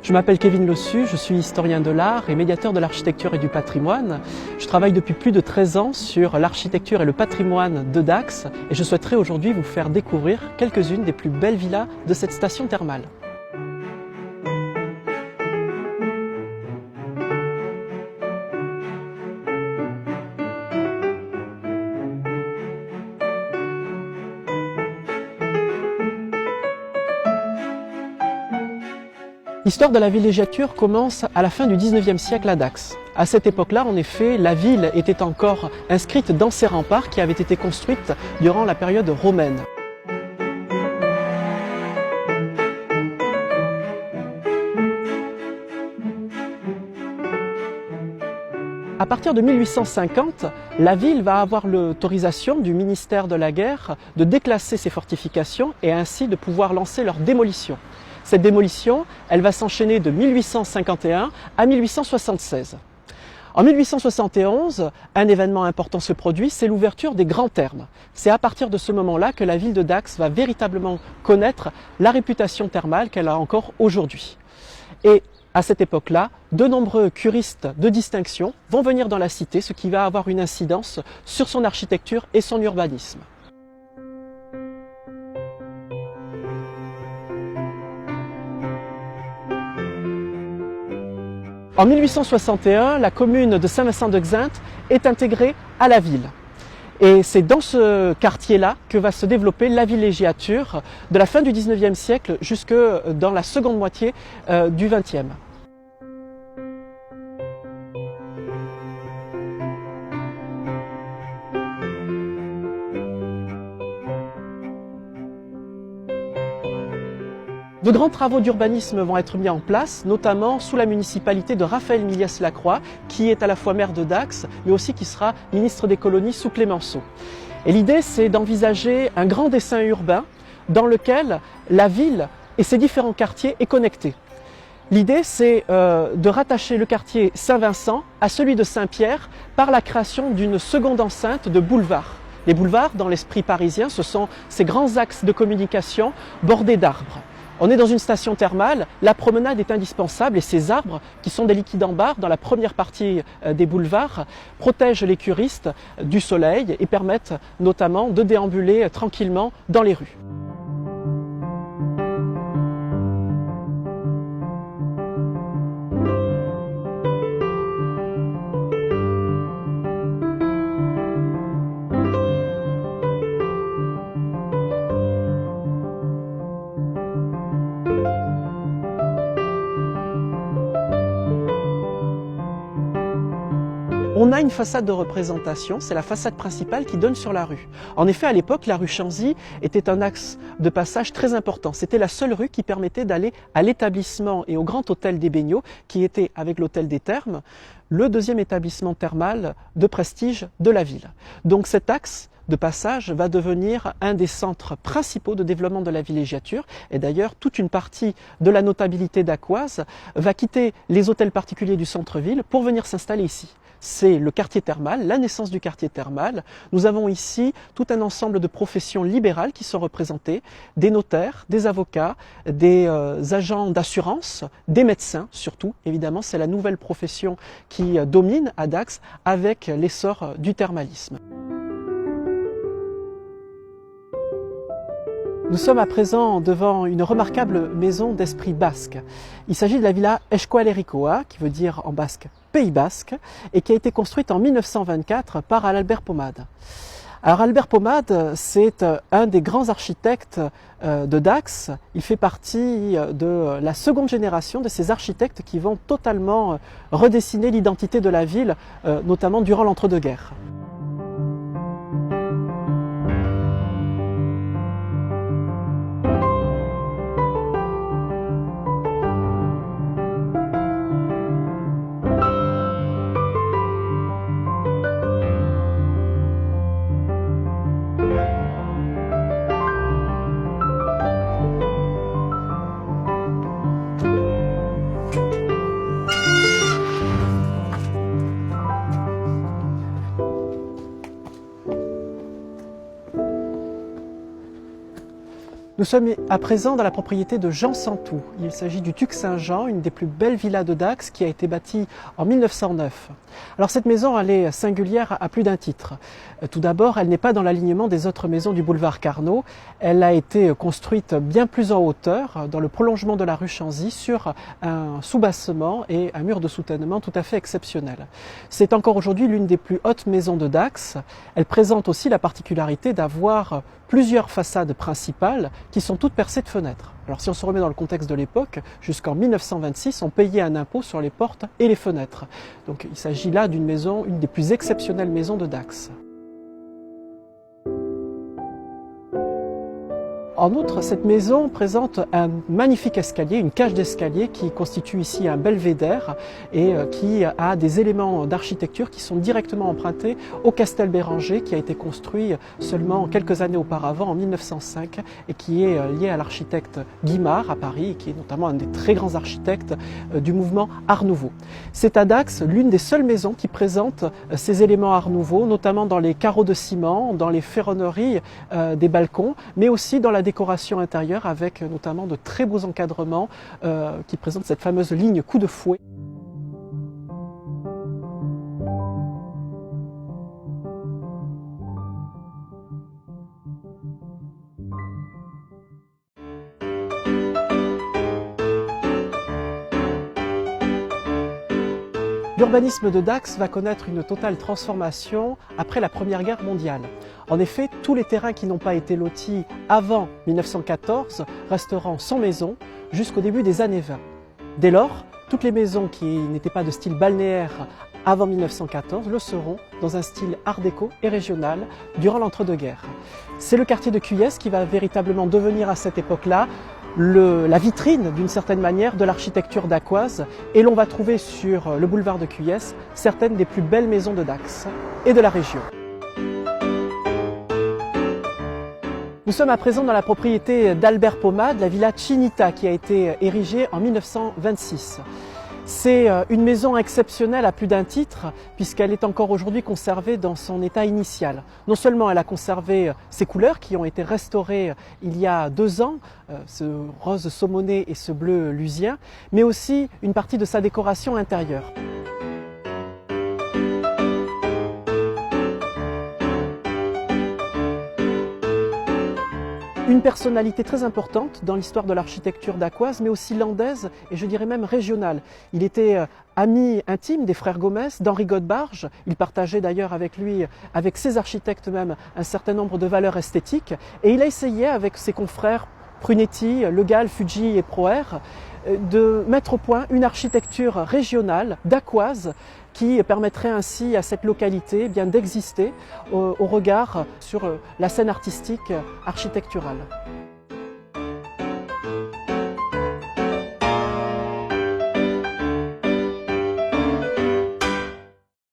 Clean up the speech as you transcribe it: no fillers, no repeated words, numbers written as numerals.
Je m'appelle Kevin Lossu, je suis historien de l'art et médiateur de l'architecture et du patrimoine. Je travaille depuis plus de 13 ans sur l'architecture et le patrimoine de Dax et je souhaiterais aujourd'hui vous faire découvrir quelques-unes des plus belles villas de cette station thermale. L'histoire de la villégiature commence à la fin du 19e siècle à Dax. À cette époque-là, en effet, la ville était encore inscrite dans ses remparts qui avaient été construites durant la période romaine. À partir de 1850, la ville va avoir l'autorisation du ministère de la Guerre de déclasser ses fortifications et ainsi de pouvoir lancer leur démolition. Cette démolition, elle va s'enchaîner de 1851 à 1876. En 1871, un événement important se produit, c'est l'ouverture des grands thermes. C'est à partir de ce moment-là que la ville de Dax va véritablement connaître la réputation thermale qu'elle a encore aujourd'hui. Et à cette époque-là, de nombreux curistes de distinction vont venir dans la cité, ce qui va avoir une incidence sur son architecture et son urbanisme. En 1861, la commune de Saint-Vincent-de-Xaintes est intégrée à la ville. Et c'est dans ce quartier-là que va se développer la villégiature de la fin du 19e siècle jusque dans la seconde moitié du 20e. De grands travaux d'urbanisme vont être mis en place, notamment sous la municipalité de Raphaël Milliès-Lacroix, qui est à la fois maire de Dax, mais aussi qui sera ministre des colonies sous Clémenceau. Et l'idée, c'est d'envisager un grand dessin urbain dans lequel la ville et ses différents quartiers est connectée. L'idée, c'est de rattacher le quartier Saint-Vincent à celui de Saint-Pierre par la création d'une seconde enceinte de boulevards. Les boulevards, dans l'esprit parisien, ce sont ces grands axes de communication bordés d'arbres. On est dans une station thermale, la promenade est indispensable et ces arbres, qui sont des liquides ambar dans la première partie des boulevards, protègent les curistes du soleil et permettent notamment de déambuler tranquillement dans les rues. On a une façade de représentation, c'est la façade principale qui donne sur la rue. En effet, à l'époque, la rue Chanzy était un axe de passage très important. C'était la seule rue qui permettait d'aller à l'établissement et au grand hôtel des Baigneaux, qui était, avec l'hôtel des Thermes, le deuxième établissement thermal de prestige de la ville. Donc cet axe de passage va devenir un des centres principaux de développement de la villégiature. Et d'ailleurs, toute une partie de la notabilité dacquoise va quitter les hôtels particuliers du centre-ville pour venir s'installer ici. C'est le quartier thermal, la naissance du quartier thermal. Nous avons ici tout un ensemble de professions libérales qui sont représentées, des notaires, des avocats, des agents d'assurance, des médecins surtout. Évidemment, c'est la nouvelle profession qui domine à Dax avec l'essor du thermalisme. Nous sommes à présent devant une remarquable maison d'esprit basque. Il s'agit de la villa Eskualerikoa, qui veut dire en basque Pays Basque, et qui a été construite en 1924 par Albert Pomade. Alors Albert Pomade, c'est un des grands architectes de Dax. Il fait partie de la seconde génération de ces architectes qui vont totalement redessiner l'identité de la ville, notamment durant l'entre-deux-guerres. Nous sommes à présent dans la propriété de Jean Santou. Il s'agit du Tuc Saint-Jean, une des plus belles villas de Dax qui a été bâtie en 1909. Alors cette maison, elle est singulière à plus d'un titre. Tout d'abord, elle n'est pas dans l'alignement des autres maisons du boulevard Carnot. Elle a été construite bien plus en hauteur, dans le prolongement de la rue Chanzy, sur un soubassement et un mur de soutènement tout à fait exceptionnel. C'est encore aujourd'hui l'une des plus hautes maisons de Dax. Elle présente aussi la particularité d'avoir plusieurs façades principales qui sont toutes percées de fenêtres. Alors si on se remet dans le contexte de l'époque, jusqu'en 1926, on payait un impôt sur les portes et les fenêtres. Donc il s'agit là d'une maison, une des plus exceptionnelles maisons de Dax. En outre, cette maison présente un magnifique escalier, une cage d'escalier qui constitue ici un belvédère et qui a des éléments d'architecture qui sont directement empruntés au Castel Béranger qui a été construit seulement quelques années auparavant, en 1905, et qui est lié à l'architecte Guimard à Paris, qui est notamment un des très grands architectes du mouvement Art Nouveau. C'est à Dax l'une des seules maisons qui présente ces éléments Art Nouveau, notamment dans les carreaux de ciment, dans les ferronneries des balcons, mais aussi dans la décoration intérieure avec notamment de très beaux encadrements qui présentent cette fameuse ligne coup de fouet. L'urbanisme de Dax va connaître une totale transformation après la Première Guerre mondiale. En effet, tous les terrains qui n'ont pas été lotis avant 1914 resteront sans maison jusqu'au début des années 20. Dès lors, toutes les maisons qui n'étaient pas de style balnéaire avant 1914 le seront dans un style art déco et régional durant l'entre-deux-guerres. C'est le quartier de Cuyès qui va véritablement devenir à cette époque-là la vitrine d'une certaine manière de l'architecture dacquoise, et l'on va trouver sur le boulevard de Cuyès certaines des plus belles maisons de Dax et de la région. Nous sommes à présent dans la propriété d'Albert Pomade, la villa Chinita qui a été érigée en 1926. C'est une maison exceptionnelle à plus d'un titre puisqu'elle est encore aujourd'hui conservée dans son état initial. Non seulement elle a conservé ses couleurs qui ont été restaurées il y a 2 ans, ce rose saumoné et ce bleu lusien, mais aussi une partie de sa décoration intérieure. Une personnalité très importante dans l'histoire de l'architecture dacquoise, mais aussi landaise et je dirais même régionale. Il était ami intime des frères Gomez, d'Henri Godbarge. Il partageait d'ailleurs avec lui, avec ses architectes même, un certain nombre de valeurs esthétiques. Et il a essayé avec ses confrères Prunetti, Le Gall, Fuji et Proer de mettre au point une architecture régionale, dacquoise, qui permettrait ainsi à cette localité d'exister au regard sur la scène artistique architecturale.